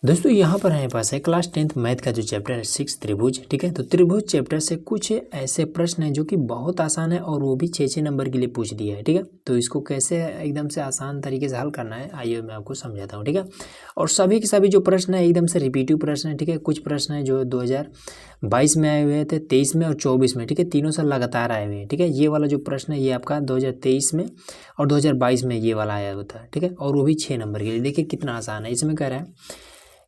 दोस्तों यहाँ पर हमारे पास है क्लास 10th मैथ का जो चैप्टर है 6 त्रिभुज। ठीक है, तो त्रिभुज चैप्टर से कुछ ऐसे प्रश्न हैं जो कि बहुत आसान है और वो भी 6 नंबर के लिए पूछ दिया है। ठीक है, तो इसको कैसे एकदम से आसान तरीके से हल करना है आइए मैं आपको समझाता हूँ। ठीक है, और सभी के सभी जो प्रश्न है एकदम से रिपीटिव प्रश्न है। ठीक है, कुछ प्रश्न है जो 2022 में आए हुए थे, 23 में और 24 में। ठीक है, तीनों साल लगातार आए हुए हैं। ठीक है, ये वाला जो प्रश्न है ये आपका 2023 में और 2022 में ये वाला आया हुआ था। ठीक है, और वो भी 6 नंबर के लिए। देखिए कितना आसान है। इसमें कह रहा है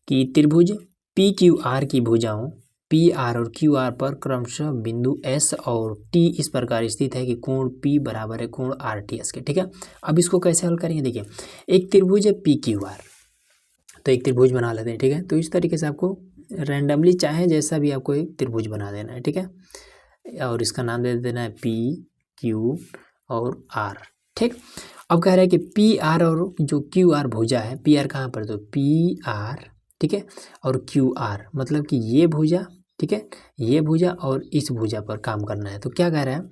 कि त्रिभुज पी क्यू आर की भुजाओं पी आर और क्यू आर पर क्रमशः बिंदु एस और टी इस प्रकार स्थित है कि कोण पी बराबर है कोण आर टी एस के। ठीक है, अब इसको कैसे हल करेंगे, देखिए एक त्रिभुज है पी क्यू आर, तो एक त्रिभुज बना लेते हैं। ठीक है, तो इस तरीके से आपको रैंडमली चाहे जैसा भी आपको एक त्रिभुज बना देना है। ठीक है, और इसका नाम दे देना है पी क्यू और आर। ठीक, अब कह रहा है कि पी आर और जो क्यू आर भुजा है, पी आर कहाँ पर, तो पी आर, ठीक है, और क्यू आर मतलब कि ये भुजा, ठीक है, ये भुजा और इस भुजा पर काम करना है। तो क्या कह रहा है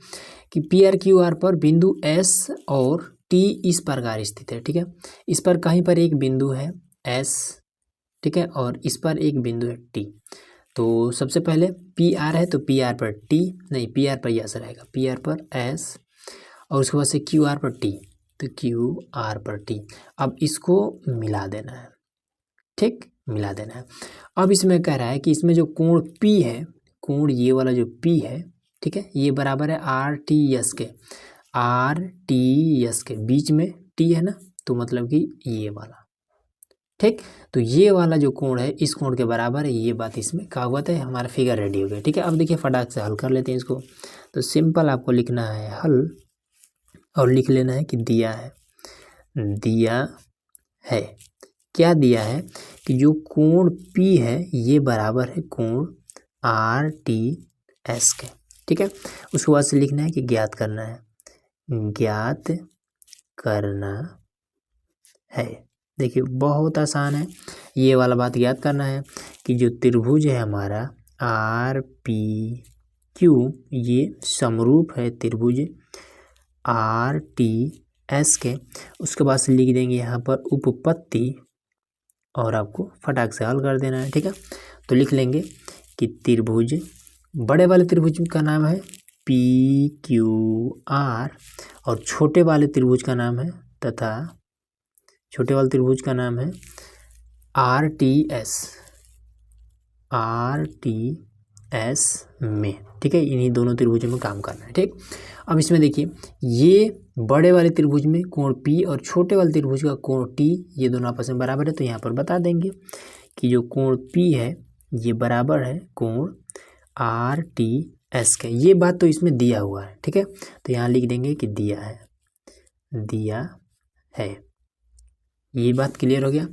कि पी आर क्यू आर पर बिंदु एस और टी इस प्रकार स्थित है। ठीक है, इस पर कहीं पर एक बिंदु है एस, ठीक है, और इस पर एक बिंदु है टी। तो सबसे पहले पी आर है तो पी आर पर टी, नहीं पी आर पर यस रहेगा, पी आर पर एस और उसके बाद से क्यू आर पर टी, तो क्यू आर पर टी। अब इसको मिला देना है। ठीक, मिला देना है। अब इसमें कह रहा है कि इसमें जो कोण P है, कोण ये वाला जो P है, ठीक है, ये बराबर है आर टी एस के, आर टी एस के बीच में T है ना, तो मतलब कि ये वाला। ठीक, तो ये वाला जो कोण है इस कोण के बराबर है, ये बात इसमें कहा हुआ था, हमारा फिगर रेडी हो गया। ठीक है, अब देखिए फटाक से हल कर लेते हैं इसको। तो सिंपल आपको लिखना है हल और लिख लेना है कि दिया है, दिया है, क्या दिया है कि जो कोण P है ये बराबर है कोण आर टी एस के। ठीक है, उसके बाद से लिखना है कि ज्ञात करना है, ज्ञात करना है। देखिए बहुत आसान है, ये वाला बात ज्ञात करना है कि जो त्रिभुज है हमारा आर पी क्यू ये समरूप है त्रिभुज आर टी एस के। उसके बाद से लिख देंगे यहाँ पर उपपत्ति और आपको फटाक से हल कर देना है। ठीक है, तो लिख लेंगे कि त्रिभुज, बड़े वाले त्रिभुज का नाम है पी क्यू आर और छोटे वाले त्रिभुज का नाम है, तथा छोटे वाले त्रिभुज का नाम है R T S, R T S में। ठीक है, इन्हीं दोनों त्रिभुजों में काम करना है। ठीक, अब इसमें देखिए ये बड़े वाले त्रिभुज में कोण P और छोटे वाले त्रिभुज का कोण T ये दोनों आपस में बराबर है, तो यहाँ पर बता देंगे कि जो कोण P है ये बराबर है कोण आर टी एस के। ये बात तो इसमें दिया हुआ है। ठीक है, तो यहाँ लिख देंगे कि दिया है, दिया है, ये बात क्लियर हो गया।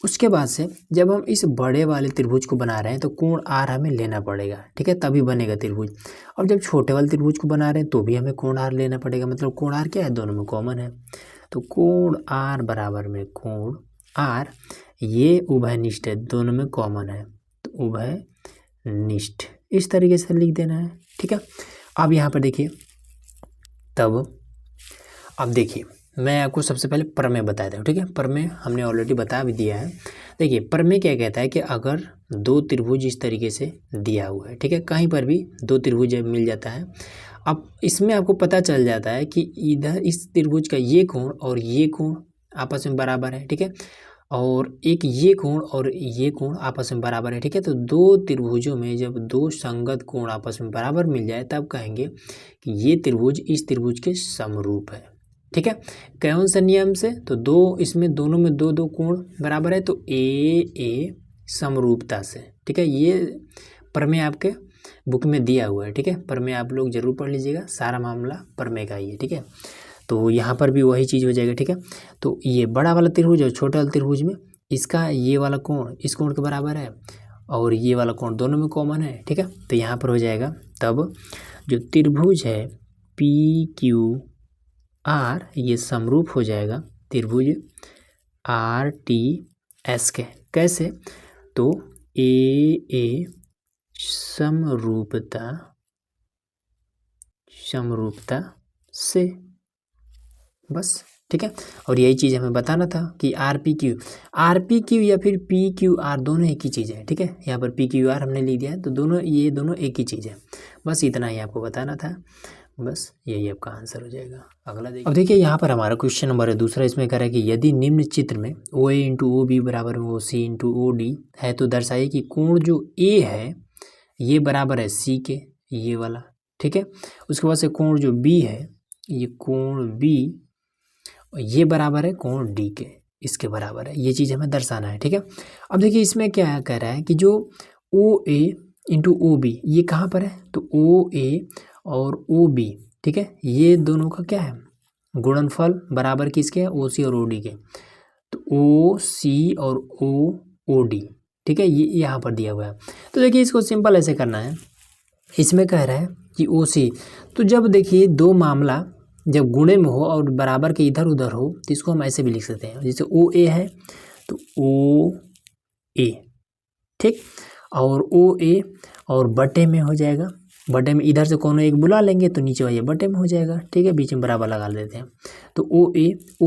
उसके बाद से जब हम इस बड़े वाले त्रिभुज को बना रहे हैं तो कोण आर हमें लेना पड़ेगा। ठीक है, तभी बनेगा त्रिभुज। और जब छोटे वाले त्रिभुज को बना रहे हैं तो भी हमें कोण आर लेना पड़ेगा, मतलब कोण आर क्या है, दोनों में कॉमन है। तो कोण आर बराबर में कोण आर, ये उभयनिष्ठ है, दोनों में कॉमन है, तो उभयनिष्ठ इस तरीके से लिख देना है। ठीक है, अब यहाँ पर देखिए, तब अब देखिए मैं आपको सबसे पहले प्रमेय बता दूँ। ठीक है, प्रमेय हमने ऑलरेडी बता भी दिया है। देखिए प्रमेय क्या कहता है कि अगर दो त्रिभुज इस तरीके से दिया हुआ है, ठीक है, कहीं पर भी दो त्रिभुज मिल जाता है, अब इसमें आपको पता चल जाता है कि इधर इस त्रिभुज का ये कोण और ये कोण आपस में बराबर है। ठीक है, और एक ये कोण और ये कोण आपस में बराबर है। ठीक है, तो दो त्रिभुजों में जब दो संगत कोण आपस में बराबर मिल जाए तब कहेंगे कि ये त्रिभुज इस त्रिभुज के समरूप है। ठीक है, कौन सा नियम से, तो दो इसमें दोनों में दो दो कोण बराबर है, तो ए समरूपता से। ठीक है, ये प्रमेय आपके बुक में दिया हुआ है। ठीक है, प्रमेय आप लोग जरूर पढ़ लीजिएगा, सारा मामला प्रमेय का ही है। ठीक है, तो यहाँ पर भी वही चीज़ हो जाएगा। ठीक है, तो ये बड़ा वाला त्रिभुज और छोटा वाला त्रिभुज में इसका ये वाला कोण इस कोण के बराबर है और ये वाला कोण दोनों में कॉमन है। ठीक है, तो यहाँ पर हो जाएगा, तब जो त्रिभुज है पी क्यू आर ये समरूप हो जाएगा त्रिभुज आर टी एस के। कैसे, तो ए समरूपता, समरूपता से, बस ठीक है। और यही चीज़ हमें बताना था कि आर पी क्यू या फिर पी क्यू आर दोनों एक ही चीज़ है, ठीक है। यहाँ पर पी क्यू आर हमने लिख दिया है, तो ये दोनों एक ही चीज़ है। बस इतना ही आपको बताना था, बस यही आपका आंसर हो जाएगा। अगला देखिए, अब देखिए यहाँ पर हमारा क्वेश्चन नंबर है दूसरा। इसमें कह रहा है कि यदि निम्न चित्र में ओ ए इंटू ओ बी बराबर ओ सी इंटू ओ डी है तो दर्शाइए कि कोण जो ए है ये बराबर है सी के, ये वाला, ठीक है। उसके बाद से कोण जो बी है, ये कोण बी ये बराबर है कोण डी के, इसके बराबर है। ये चीज़ हमें दर्शाना है, ठीक है। अब देखिए इसमें क्या कह रहा है कि जो ओ ए इंटू ओ बी ये कहाँ पर है, तो ओ ए और ओ बी, ठीक है, ये दोनों का क्या है गुणनफल बराबर किसके है, ओ सी और ओ डी के। तो ओ सी और ओ डी, ठीक है, ये यहाँ पर दिया हुआ है। तो देखिए इसको सिंपल ऐसे करना है। इसमें कह रहा है कि ओ सी, तो जब देखिए दो मामला जब गुणे में हो और बराबर के इधर उधर हो तो इसको हम ऐसे भी लिख सकते हैं, जैसे ओ ए है तो ओ ए, ठीक, और ओ ए और बटे में हो जाएगा, बटे में इधर से कोनो एक बुला लेंगे तो नीचे वाला बटे में हो जाएगा, ठीक है, बीच में बराबर लगा देते हैं। तो ओ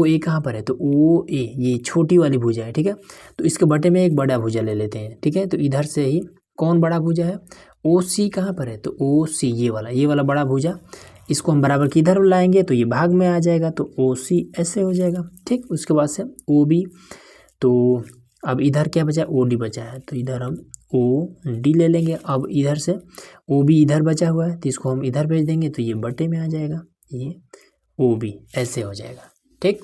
ए कहाँ पर है, तो ओ ए ये छोटी वाली भुजा है, ठीक है। तो इसके बटे में एक बड़ा भुजा ले लेते हैं, ठीक है। तो इधर से ही कौन बड़ा भुजा है, ओ सी कहाँ पर है, तो ओ सी ये वाला बड़ा भुजा, इसको हम बराबर की इधर लाएंगे तो ये भाग में आ जाएगा, तो ओ सी ऐसे हो जाएगा, ठीक। उसके बाद से ओ बी, तो अब इधर क्या बचा, ओ डी बचा है, तो इधर हम ओ डी ले लेंगे। अब इधर से ओ बी इधर बचा हुआ है तो इसको हम इधर भेज देंगे तो ये बटे में आ जाएगा, ये ओ बी ऐसे हो जाएगा, ठीक।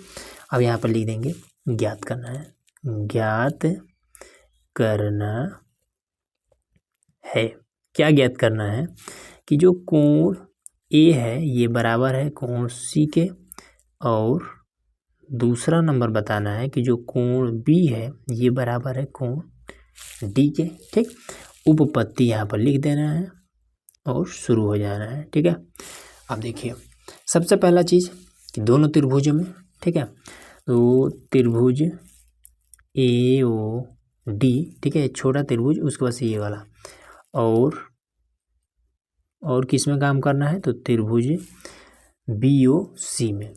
अब यहाँ पर लिख देंगे ज्ञात करना है, ज्ञात करना है, क्या ज्ञात करना है कि जो कोण ए है ये बराबर है कोण सी के, और दूसरा नंबर बताना है कि जो कोण बी है ये बराबर है कोण डी के, ठीक। उपपत्ति यहाँ पर लिख देना है और शुरू हो जाना है, ठीक है। अब देखिए सबसे पहला चीज़ कि दोनों त्रिभुजों में, ठीक है, तो त्रिभुज ए ओ डी, ठीक है, छोटा त्रिभुज, उसके बाद से ये वाला, और किस में काम करना है, तो त्रिभुज बी ओ सी में,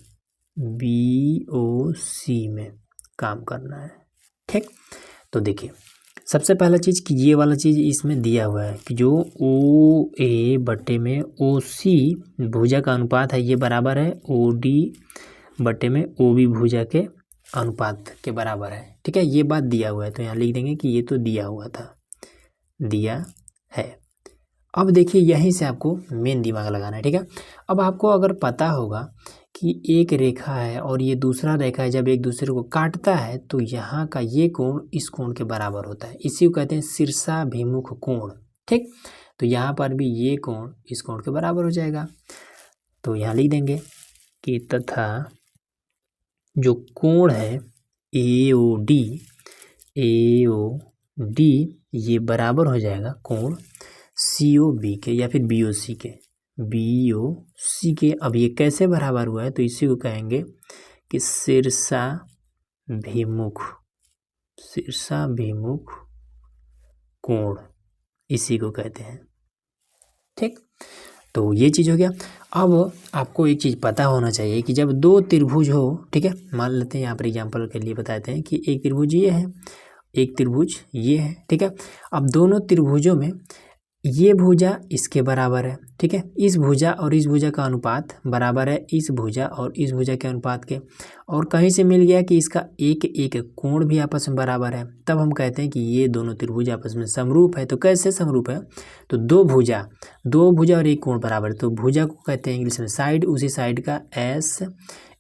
बी ओ सी में काम करना है, ठीक। तो देखिए सबसे पहला चीज़ कि ये वाला चीज़ इसमें दिया हुआ है कि जो ओ ए बटे में ओ सी भुजा का अनुपात है ये बराबर है ओ डी बटे में ओ बी भुजा के अनुपात के बराबर है, ठीक है। ये बात दिया हुआ है तो यहाँ लिख देंगे कि ये तो दिया हुआ था, दिया है। अब देखिए यहीं से आपको मेन दिमाग लगाना है, ठीक है। अब आपको अगर पता होगा कि एक रेखा है और ये दूसरा रेखा है, जब एक दूसरे को काटता है तो यहाँ का ये कोण इस कोण के बराबर होता है, इसी को कहते हैं शीर्षाभिमुख कोण, ठीक। तो यहाँ पर भी ये कोण इस कोण के बराबर हो जाएगा, तो यहाँ लिख देंगे कि तथा जो कोण है ए ओ डी ये बराबर हो जाएगा कोण सी ओ बी के या फिर बी ओ सी के। अब ये कैसे बराबर हुआ है, तो इसी को कहेंगे कि शीर्षाभिमुख कोण, इसी को कहते हैं, ठीक। तो ये चीज़ हो गया। अब आपको एक चीज़ पता होना चाहिए कि जब दो त्रिभुज हो, ठीक है, मान लेते हैं यहाँ पर एग्जाम्पल के लिए बताते हैं कि एक त्रिभुज ये है, एक त्रिभुज ये है, ठीक है। अब दोनों त्रिभुजों में ये भुजा इसके बराबर है, ठीक है, इस भुजा और इस भुजा का अनुपात बराबर है इस भुजा और इस भुजा के अनुपात के, और कहीं से मिल गया कि इसका एक एक कोण भी आपस में बराबर है, तब हम कहते हैं कि ये दोनों त्रिभुज आपस में समरूप है। तो कैसे समरूप है, तो दो भुजा और एक कोण बराबर है, तो भुजा को कहते हैं इंग्लिश में साइड, उसी साइड का एस,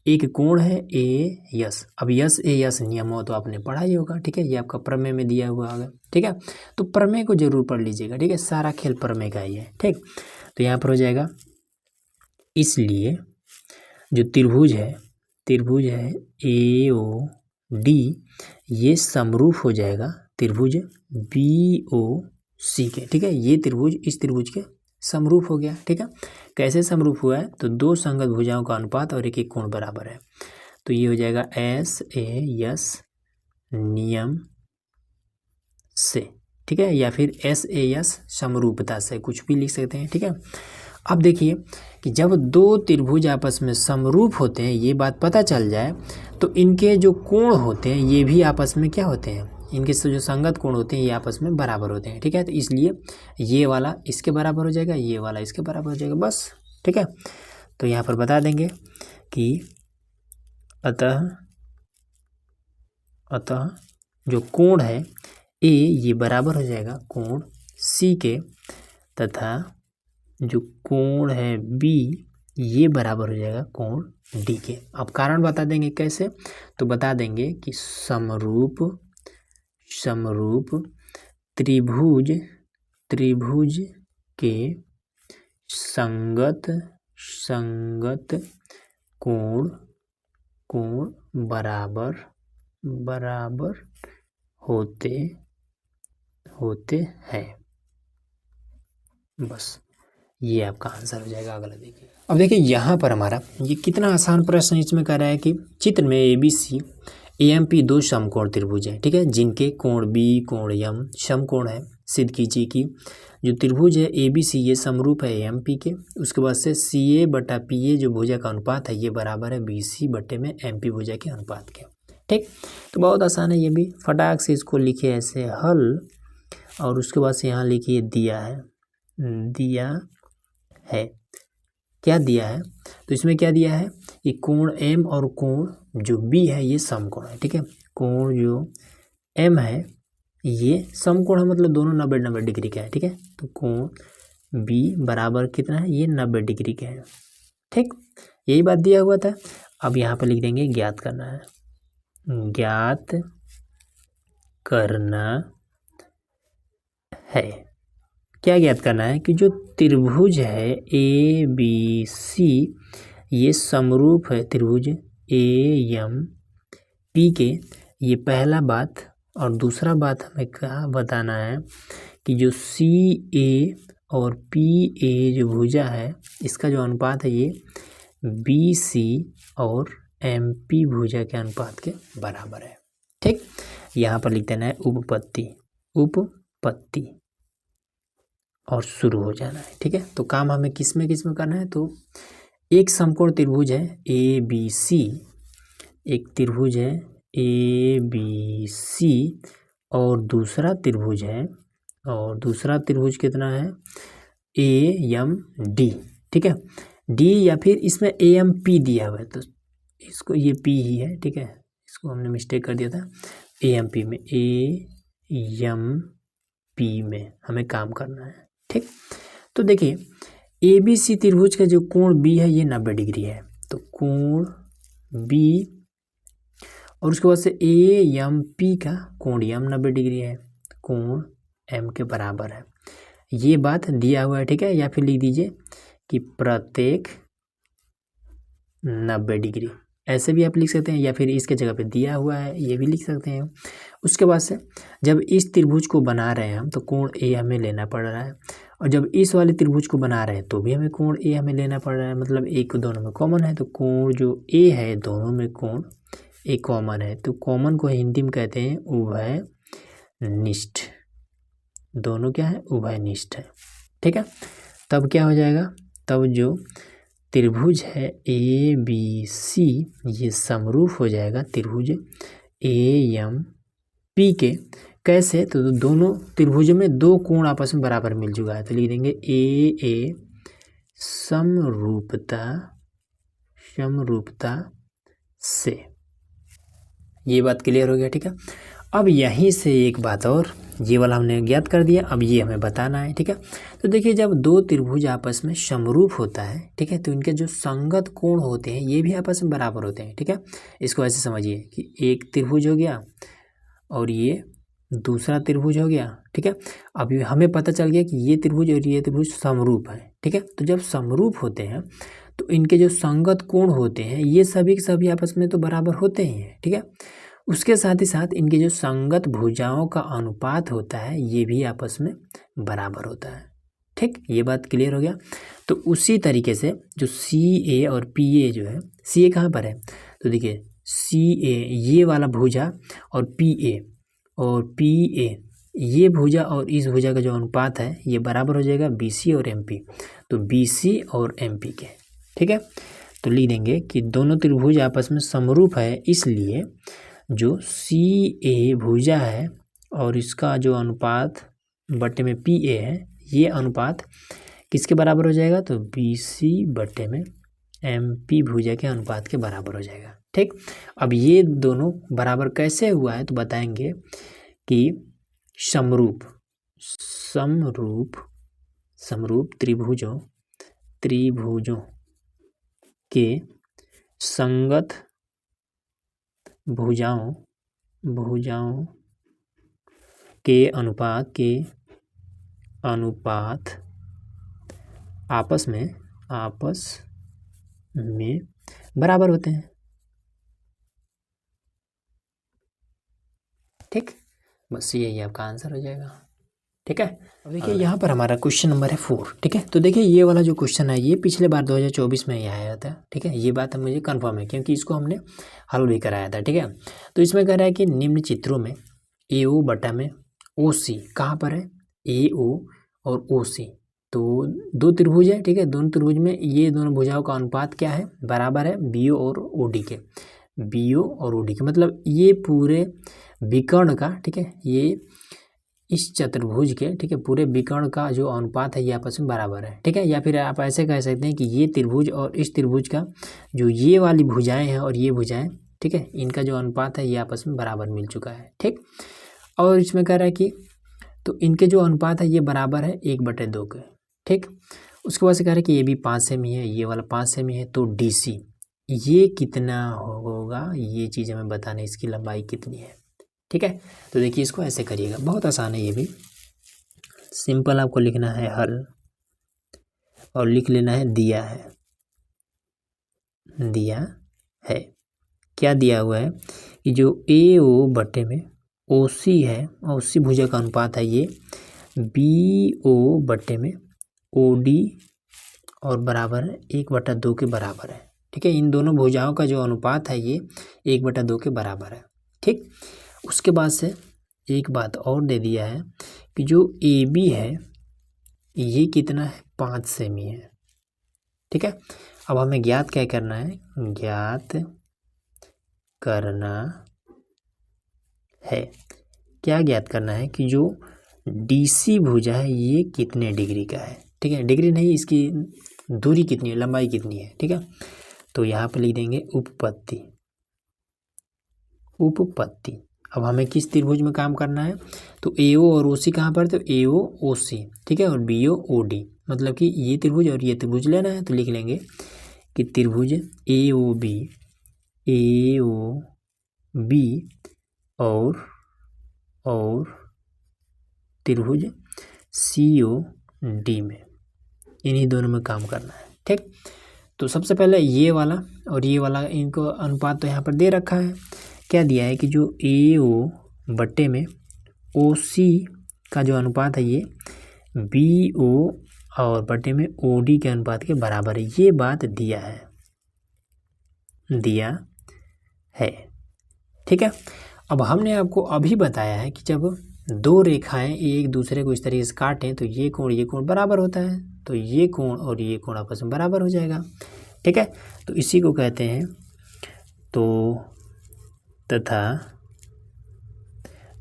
एक कोण है ए यस। अब यस ए यस नियम हो तो आपने पढ़ा ही होगा, ठीक है, ये आपका प्रमेय में दिया हुआ होगा, ठीक है। तो प्रमेय को जरूर पढ़ लीजिएगा, ठीक है, सारा खेल प्रमेय का ही है, ठीक। तो यहाँ पर हो जाएगा, इसलिए जो त्रिभुज है ए ओ डी ये समरूप हो जाएगा त्रिभुज बी ओ सी के, ठीक है। ये त्रिभुज इस त्रिभुज के समरूप हो गया, ठीक है। कैसे समरूप हुआ है, तो दो संगत भुजाओं का अनुपात और एक एक कोण बराबर है, तो ये हो जाएगा एस ए यस नियम से, ठीक है, या फिर एस ए यस समरूपता से, कुछ भी लिख सकते हैं, ठीक है। अब देखिए कि जब दो त्रिभुज आपस में समरूप होते हैं, ये बात पता चल जाए, तो इनके जो कोण होते हैं ये भी आपस में क्या होते हैं, इनके जो संगत कोण होते हैं ये आपस में बराबर होते हैं। ठीक है, तो इसलिए ये वाला इसके बराबर हो जाएगा, ये वाला इसके बराबर हो जाएगा, बस। ठीक है, तो यहाँ पर बता देंगे कि अतः जो कोण है ए ये बराबर हो जाएगा कोण सी के, तथा जो कोण है बी ये बराबर हो जाएगा कोण डी के। अब कारण बता देंगे कैसे, तो बता देंगे कि समरूप त्रिभुज के संगत कोण बराबर होते हैं, बस ये आपका आंसर हो जाएगा। अगला देखिए, अब देखिए यहाँ पर हमारा ये कितना आसान प्रश्न इसमें कर रहा है कि चित्र में ABC AMP दो समकोण त्रिभुज है। ठीक है, जिनके कोण B कोण M समकोण है। सिद्ध कीजिए कि जो त्रिभुज है ABC ये समरूप है AMP के। उसके बाद से CA बटा PA जो भुजा का अनुपात है ये बराबर है BC बटे में MP भुजा के अनुपात के। ठीक, तो बहुत आसान है ये भी, फटाक से इसको लिखिए ऐसे हल, और उसके बाद से यहाँ लिखिए दिया है क्या दिया है, तो इसमें क्या दिया है, ये कोण M और कोण जो B है ये समकोण है। ठीक है, कोण जो M है ये समकोण है, मतलब दोनों 90 डिग्री का है। ठीक है, तो कोण B बराबर कितना है, ये 90 डिग्री का है। ठीक, यही बात दिया हुआ था। अब यहाँ पर लिख देंगे ज्ञात करना है, क्या ज्ञात करना है कि जो त्रिभुज है ABC ये समरूप है त्रिभुज AMP के। ये पहला बात, और दूसरा बात हमें क्या बताना है कि जो CA और PA जो भुजा है इसका जो अनुपात है ये BC और MP भुजा के अनुपात के बराबर है। ठीक, यहाँ पर लिख देना है उपपत्ति और शुरू हो जाना है। ठीक है, तो काम हमें किस में करना है, तो एक समकोण त्रिभुज है ABC, एक त्रिभुज है ABC और दूसरा त्रिभुज कितना है AMD। ठीक है, D या फिर इसमें AMP दिया हुआ है तो इसको ये P ही है। ठीक है, इसको हमने मिस्टेक कर दिया था, AMP में हमें काम करना है। ठीक, तो देखिए ABC त्रिभुज का जो कोण B है ये 90 डिग्री है, तो कोण B और उसके बाद से AMP का कोण M 90 डिग्री है, कोण M के बराबर है। ये बात दिया हुआ है। ठीक है, या फिर लिख दीजिए कि प्रत्येक 90 डिग्री, ऐसे भी आप लिख सकते हैं, या फिर इसके जगह पे दिया हुआ है ये भी लिख सकते हैं। उसके बाद से जब इस त्रिभुज को बना रहे हैं हम तो कोण A हमें लेना पड़ रहा है, और जब इस वाले त्रिभुज को बना रहे हैं तो भी हमें कोण A हमें लेना पड़ रहा है, मतलब एक दोनों में कॉमन है, तो कोण जो A है दोनों में कोण A कॉमन है, तो कॉमन को हिंदी में कहते हैं उभयनिष्ठ। दोनों क्या है, उभयनिष्ठ है। ठीक है, तब क्या हो जाएगा, तब जो त्रिभुज है ABC ये समरूप हो जाएगा त्रिभुज AMP के। कैसे, तो दोनों त्रिभुजों में दो कोण आपस में बराबर मिल चुका है, तो लिख देंगे AA समरूपता से। ये बात क्लियर हो गया। ठीक है, अब यहीं से एक बात और, ये वाला हमने ज्ञात कर दिया, अब ये हमें बताना है। ठीक है, तो देखिए जब दो त्रिभुज आपस में समरूप होता है, ठीक है, तो इनके जो संगत कोण होते हैं ये भी आपस में बराबर होते हैं। ठीक है, इसको ऐसे समझिए कि एक त्रिभुज हो गया और ये दूसरा त्रिभुज हो गया। ठीक है, अभी हमें पता चल गया कि ये त्रिभुज और ये त्रिभुज समरूप है। ठीक है, तो जब समरूप होते हैं तो इनके जो संगत कोण होते हैं ये सभी के सभी आपस में तो बराबर होते ही हैं। ठीक है, उसके साथ ही साथ इनके जो संगत भुजाओं का अनुपात होता है ये भी आपस में बराबर होता है। ठीक, ये बात क्लियर हो गया। तो उसी तरीके से जो CA और PA जो है, CA कहाँ पर है, तो देखिए CA ये वाला भुजा और PA ये भुजा और इस भुजा का जो अनुपात है ये बराबर हो जाएगा BC और MP। तो BC और MP के, ठीक है। तो लिख देंगे कि दोनों त्रिभुज आपस में समरूप है, इसलिए जो CA भुजा है और इसका जो अनुपात बटे में PA है, ये अनुपात किसके बराबर हो जाएगा? तो BC बटे में MP भुजा के अनुपात के बराबर हो जाएगा, ठीक। अब ये दोनों बराबर कैसे हुआ है तो बताएंगे कि समरूप त्रिभुजों के संगत भुजाओं के अनुपात आपस में बराबर होते हैं, ठीक। बस यही आपका आंसर हो जाएगा, ठीक है। अब देखिए यहाँ पर हमारा क्वेश्चन नंबर है 4, ठीक है। तो देखिए ये वाला जो क्वेश्चन है ये पिछले बार 2024 में ही आया था, ठीक है। ये बात मुझे कंफर्म है क्योंकि इसको हमने हल भी कराया था, ठीक है। तो इसमें कह रहा है कि निम्न चित्रों में AO बटा में OC कहाँ पर है? AO और OC तो दो त्रिभुज है, ठीक है। दोनों त्रिभुज में ये दोनों भुजाओं का अनुपात क्या है? बराबर है BO और OD के। BO और OD के मतलब ये पूरे विकर्ण का, ठीक है, ये इस चतुर्भुज के, ठीक है, पूरे विकर्ण का जो अनुपात है ये आपस में बराबर है, ठीक है। या फिर आप ऐसे कह सकते हैं कि ये त्रिभुज और इस त्रिभुज का जो ये वाली भुजाएं हैं और ये भुजाएं, ठीक है, इनका जो अनुपात है ये आपस में बराबर मिल चुका है, ठीक। और इसमें कह रहा है कि तो इनके जो अनुपात है ये बराबर है 1/2 के, ठीक। उसके बाद से कह रहा है कि ये भी 5 सेमी है, ये वाला 5 सेमी है, तो DC ये कितना होगा ये चीज़ हमें बताना है, इसकी लंबाई कितनी है, ठीक है। तो देखिए इसको ऐसे करिएगा, बहुत आसान है, ये भी सिंपल आपको लिखना है हल और लिख लेना है दिया है। क्या दिया हुआ है कि जो AO बटे में OC है, OC भुजा का अनुपात है ये BO बटे में OD और बराबर है 1/2 के बराबर है, ठीक है। इन दोनों भुजाओं का जो अनुपात है ये 1/2 के बराबर है, ठीक। उसके बाद से एक बात और दे दिया है कि जो AB है ये कितना है? 5 सेमी है, ठीक है। अब हमें ज्ञात क्या करना है? ज्ञात करना है, क्या ज्ञात करना है कि जो DC भुजा है ये कितने डिग्री का है, ठीक है। डिग्री नहीं, इसकी दूरी कितनी है, लंबाई कितनी है, ठीक है। तो यहाँ पर लिख देंगे उपपत्ति। अब हमें किस त्रिभुज में काम करना है? तो AO और OC कहाँ पर? तो AO OC, ठीक है, और BO OD मतलब कि ये त्रिभुज और ये त्रिभुज लेना है। तो लिख लेंगे कि त्रिभुज AOB और त्रिभुज COD में, इन्हीं दोनों में काम करना है, ठीक। तो सबसे पहले ये वाला और ये वाला इनको अनुपात तो यहाँ पर दे रखा है। क्या दिया है कि जो AO बटे में OC का जो अनुपात है ये BO और बटे में OD के अनुपात के बराबर है, ये बात दिया है, ठीक है। अब हमने आपको अभी बताया है कि जब दो रेखाएं एक दूसरे को इस तरीके से काटें तो ये कोण बराबर होता है, तो ये कोण और ये कोण आपस में बराबर हो जाएगा, ठीक है। तो इसी को कहते हैं तो तथा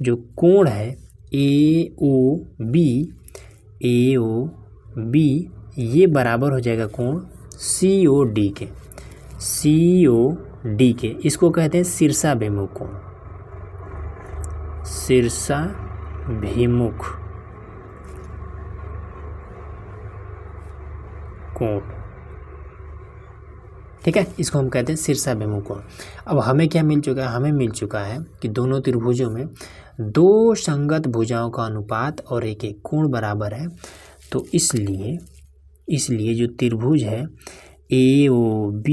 जो कोण है AOB ये बराबर हो जाएगा कोण COD के। इसको कहते हैं शीर्षाभिमुख कोण, शीर्षाभिमुख कोण, ठीक है। इसको हम कहते हैं शीर्षाभिमुख कोण। अब हमें क्या मिल चुका है? हमें मिल चुका है कि दोनों त्रिभुजों में दो संगत भुजाओं का अनुपात और एक एक कोण बराबर है। तो इसलिए जो त्रिभुज है AOB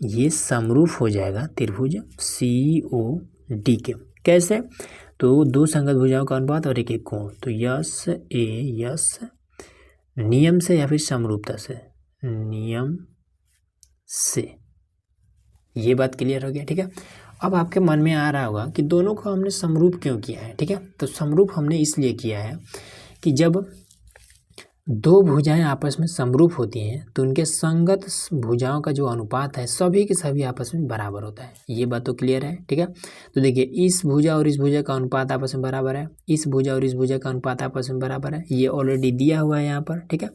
ये समरूप हो जाएगा त्रिभुज COD के। कैसे? तो दो संगत भुजाओं का अनुपात और एक एक कोण, तो यस नियम से या फिर समरूपता से, नियम से, ये बात क्लियर हो गया, ठीक है। अब आपके मन में आ रहा होगा कि दोनों को हमने समरूप क्यों किया है, ठीक है। तो समरूप हमने इसलिए किया है कि जब दो भुजाएं आपस में समरूप होती हैं तो उनके संगत भुजाओं का जो अनुपात है सभी के सभी आपस में बराबर होता है। ये बात तो क्लियर है, ठीक है। तो देखिए, इस भुजा और इस भुजा का अनुपात आपस में बराबर है, इस भुजा और इस भुजा का अनुपात आपस में बराबर है, ये ऑलरेडी दिया हुआ है यहाँ पर, ठीक है।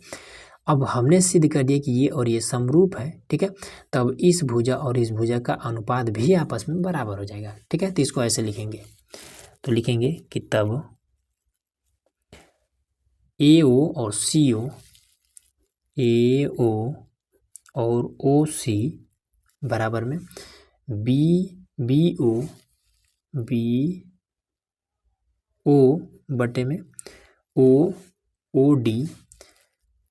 अब हमने सिद्ध कर दिया कि ये और ये समरूप है, ठीक है। तब इस भुजा और इस भुजा का अनुपात भी आपस में बराबर हो जाएगा, ठीक है। तो इसको ऐसे लिखेंगे, तो लिखेंगे कि तब AO और CO, AO और OC बराबर में BO बटे में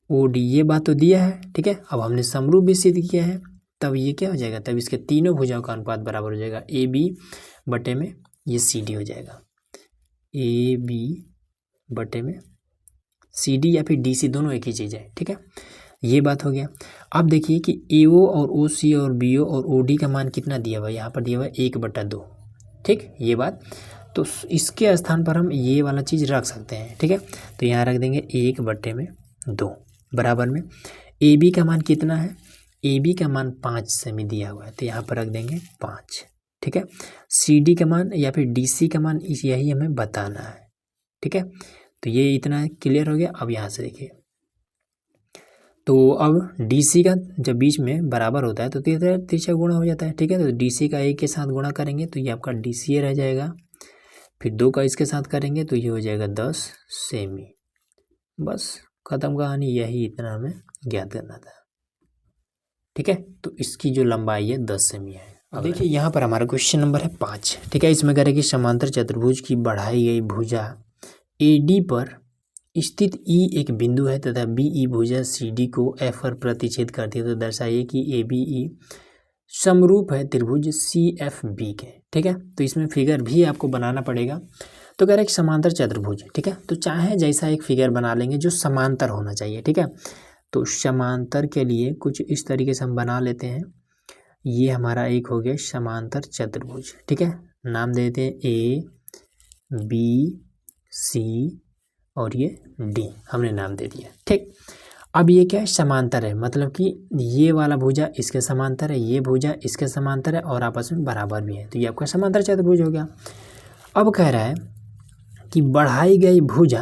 OD, ये बात तो दिया है, ठीक है। अब हमने समरूप भी सिद्ध किया है, तब ये क्या हो जाएगा, तब इसके तीनों भुजाओं का अनुपात बराबर हो जाएगा। AB बटे में ये CD हो जाएगा, AB बटे में CD या फिर DC दोनों एक ही चीज़ है, ठीक है। ये बात हो गया। अब देखिए कि AO और OC और BO और OD का मान कितना दिया हुआ है, यहाँ पर दिया हुआ है 1/2, ठीक। ये बात तो इसके स्थान पर हम ये वाला चीज़ रख सकते हैं, ठीक है। तो यहाँ रख देंगे 1/2 बराबर में AB का मान कितना है, AB का मान 5 सेमी दिया हुआ है, तो यहाँ पर रख देंगे 5, ठीक है। CD का मान या फिर DC का मान यही हमें बताना है, ठीक है। तो ये इतना क्लियर हो गया। अब यहाँ से देखिए, तो अब DC का जब बीच में बराबर होता है तो तिरछा गुणा हो जाता है, ठीक है। तो DC का 1 के साथ गुणा करेंगे तो ये आपका DCA रह जाएगा, फिर 2 का इसके साथ करेंगे तो ये हो जाएगा 10 सेमी। बस खत्म कहानी, यही इतना हमें ज्ञात करना था, ठीक है। तो इसकी जो लंबाई है 10 सेमी है। अब देखिए यहाँ पर हमारा क्वेश्चन नंबर है 5, ठीक है। इसमें कह रहे कि समांतर चतुर्भुज की बढ़ाई गई भुजा AD पर स्थित E एक बिंदु है तथा BE भुजा CD को F पर प्रतिच्छेद करती है, तो दर्शाइए कि ABE समरूप है त्रिभुज CFB के, ठीक है। तो इसमें फिगर भी आपको बनाना पड़ेगा। तो कह रहे कि समांतर चतुर्भुज, ठीक है। तो चाहे जैसा एक फिगर बना लेंगे जो समांतर होना चाहिए, ठीक है। तो समांतर के लिए कुछ इस तरीके से हम बना लेते हैं। ये हमारा एक हो गया समांतर चतुर्भुज, ठीक है। नाम दे देते हैं ABC और ये D, हमने नाम दे दिया, ठीक। अब ये क्या है, समांतर है, मतलब कि ये वाला भुजा इसके समांतर है, ये भुजा इसके समांतर है और आपस में बराबर भी है, तो ये आपका समांतर चतुर्भुज हो गया। अब कह रहा है कि बढ़ाई गई भुजा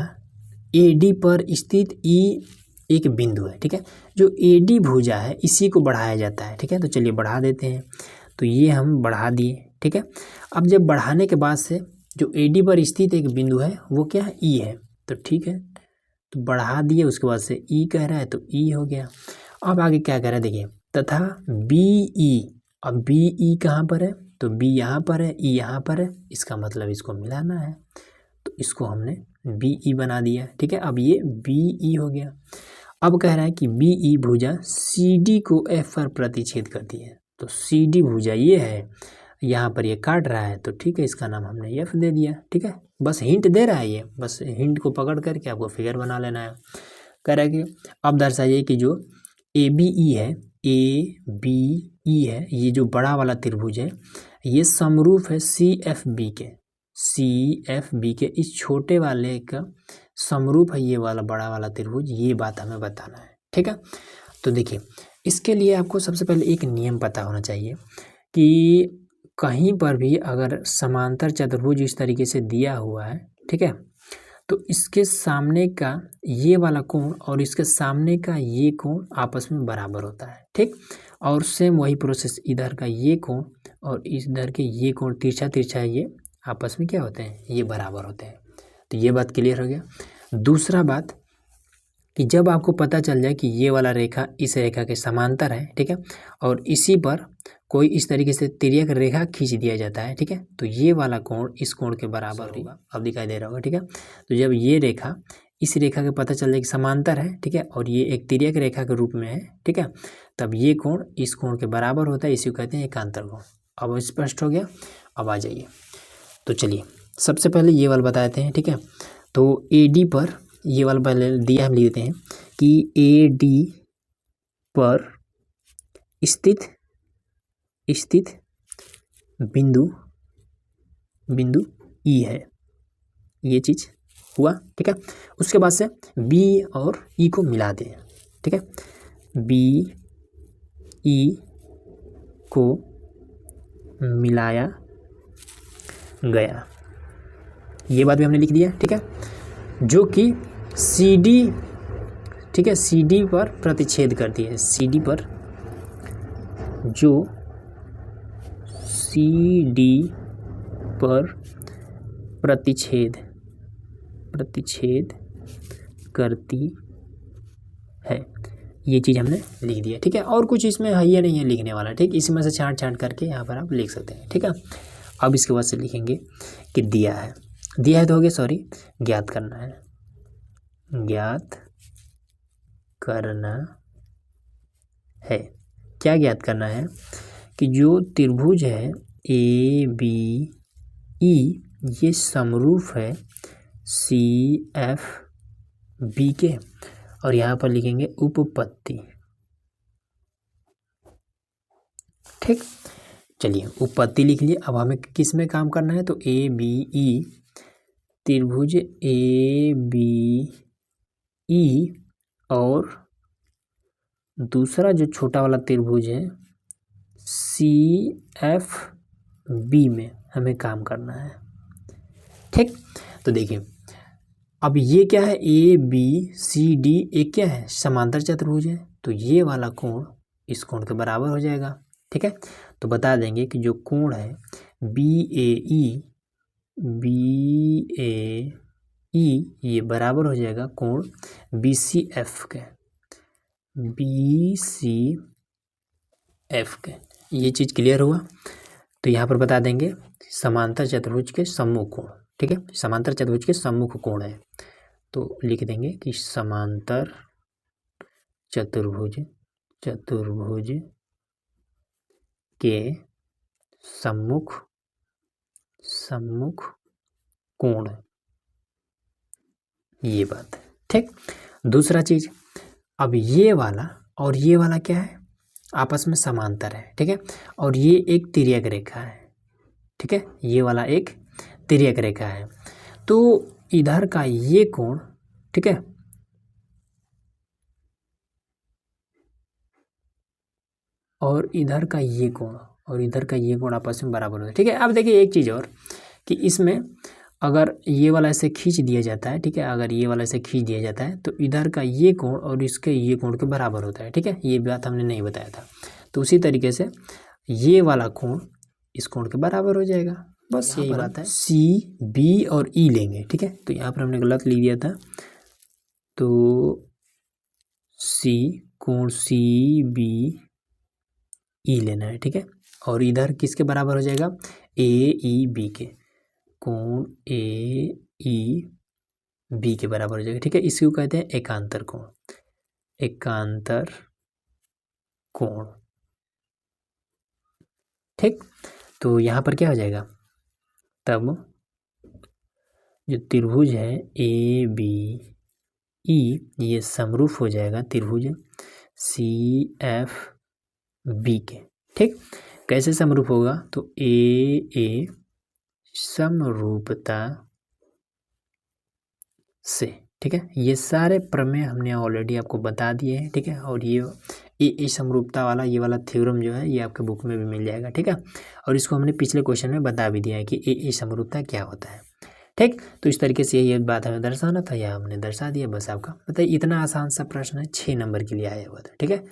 AD पर स्थित E एक बिंदु है, ठीक है। जो AD भुजा है इसी को बढ़ाया जाता है, ठीक है। तो चलिए बढ़ा देते हैं, तो ये हम बढ़ा दिए, ठीक है। अब जब बढ़ाने के बाद से जो AD पर स्थित एक बिंदु है वो क्या है, E है, तो ठीक है। तो बढ़ा दिए, उसके बाद से E कह रहा है तो E हो गया। अब आगे क्या कह रहा है देखिए, तथा BE, अब BE कहाँ पर है, तो B यहाँ पर है, E यहाँ पर है, इसका मतलब इसको मिलाना है, तो इसको हमने BE बना दिया, ठीक है। अब ये BE हो गया। अब कह रहा है कि BE भुजा CD को F पर प्रतिच्छेद करती है, तो CD भुजा ये है, यहाँ पर ये काट रहा है, तो ठीक है, इसका नाम हमने F दे दिया, ठीक है। बस हिंट दे रहा है ये, बस हिंट को पकड़ करके आपको फिगर बना लेना है। कह रहा है कि अब दर्शाइए कि जो ABE है, ABE है, ये जो बड़ा वाला त्रिभुज है ये समरूप है CFB के, CFB के इस छोटे वाले का समरूप है ये वाला बड़ा वाला त्रिभुज, ये बात हमें बताना है, ठीक है। तो देखिए, इसके लिए आपको सबसे पहले एक नियम पता होना चाहिए कि कहीं पर भी अगर समांतर चतुर्भुज इस तरीके से दिया हुआ है, ठीक है, तो इसके सामने का ये वाला कोण और इसके सामने का ये कोण आपस में बराबर होता है, ठीक। और सेम वही प्रोसेस, इधर का ये कोण और इधर के ये कोण तिरछा तिरछा ये आपस में क्या होते हैं, ये बराबर होते हैं। तो ये बात क्लियर हो गया। दूसरा बात कि जब आपको पता चल जाए कि ये वाला रेखा इस रेखा के समांतर है, ठीक है, और इसी पर कोई इस तरीके से तिर्यक रेखा खींच दिया जाता है, ठीक है, तो ये वाला कोण इस कोण के बराबर होगा, अब दिखाई दे रहा होगा, ठीक है। तो जब ये रेखा इस रेखा के पता चल जाए कि समांतर है, ठीक है, और ये एक तिर्यक रेखा के रूप में है, ठीक है, तब ये कोण इस कोण के बराबर होता है, इसी को कहते हैं एकांतर कोण। अब स्पष्ट हो गया। अब आ जाइए, तो चलिए सबसे पहले ये वाला बताते हैं, ठीक है। तो AD पर ये वाला पहले दिया, हम लिखते हैं कि AD पर स्थित बिंदु ई है, ये चीज़ हुआ। ठीक है, उसके बाद से बी और ई को मिला दें। ठीक है, बी ई को मिलाया गया, ये बात भी हमने लिख दिया। ठीक है, जो कि सी डी, ठीक है, सी डी पर प्रतिच्छेद करती है, सी डी पर, जो सी डी पर प्रतिच्छेद करती है, ये चीज़ हमने लिख दिया। ठीक है, और कुछ इसमें है या नहीं है लिखने वाला। ठीक, इसमें से छांट करके यहाँ पर आप लिख सकते हैं। ठीक है, अब इसके बाद से लिखेंगे कि दिया है तो हो गया, सॉरी, ज्ञात करना है, ज्ञात करना है। क्या ज्ञात करना है कि जो त्रिभुज है ए बी ई, ये समरूप है सी एफ बी के, और यहाँ पर लिखेंगे उपपत्ति। ठीक, चलिए उपपत्ति लिख लिए। अब हमें किस में काम करना है, तो ए बी ई, त्रिभुज ए बी ई और दूसरा जो छोटा वाला त्रिभुज है सी एफ बी में हमें काम करना है। ठीक, तो देखिए अब ये क्या है, ए बी सी डी एक क्या है, समांतर चतुर्भुज है, तो ये वाला कोण इस कोण के बराबर हो जाएगा। ठीक है, तो बता देंगे कि जो कोण है बी ए ई ये बराबर हो जाएगा कोण बी सी एफ के, ये चीज़ क्लियर हुआ। तो यहाँ पर बता देंगे समांतर चतुर्भुज के सम्मुख कोण। ठीक है, समांतर चतुर्भुज के सम्मुख कोण है, तो लिख देंगे कि समांतर चतुर्भुज के सम्मुख कोण, ये बात है। ठीक, दूसरा चीज, अब ये वाला और ये वाला क्या है, आपस में समांतर है। ठीक है, और ये एक तिर्यक रेखा है। ठीक है, ये वाला एक तिर्यक रेखा है, तो इधर का ये कोण, ठीक है, और इधर का ये कोण आपस में बराबर होता है। ठीक है, अब देखिए एक चीज़ और कि इसमें अगर ये वाला ऐसे खींच दिया जाता है, ठीक है, अगर ये वाला ऐसे खींच दिया जाता है तो इधर का ये कोण और इसके ये कोण के बराबर होता है। ठीक है, ये बात हमने नहीं बताया था। तो उसी तरीके से ये वाला कोण इस कोण के बराबर हो जाएगा, बस यही बात है। सी बी और ई लेंगे। ठीक है, तो यहाँ पर हमने गलत लिख दिया था, तो सी कोण सी बी ई लेना है। ठीक है, और इधर किसके बराबर हो जाएगा, ए ई बी के, कोण ए ई बी के बराबर हो जाएगा। ठीक है, इसको कहते हैं एकांतर कोण। ठीक, तो यहाँ पर क्या हो जाएगा, तब जो त्रिभुज है ए बी ई ये समरूप हो जाएगा त्रिभुज सी एफ बी के। ठीक, कैसे समरूप होगा, तो ए समरूपता से। ठीक है, ये सारे प्रमेय हमने ऑलरेडी आपको बता दिए हैं। ठीक है, और ये समरूपता वाला ये वाला थ्योरम जो है ये आपके बुक में भी मिल जाएगा। ठीक है, और इसको हमने पिछले क्वेश्चन में बता भी दिया है कि ए समरूपता क्या होता है। ठीक, तो इस तरीके से ये बात हमें दर्शाना था, या हमने दर्शा दिया। बस आपका बताइए, इतना आसान सा प्रश्न है, 6 नंबर के लिए आया हुआ था। ठीक है।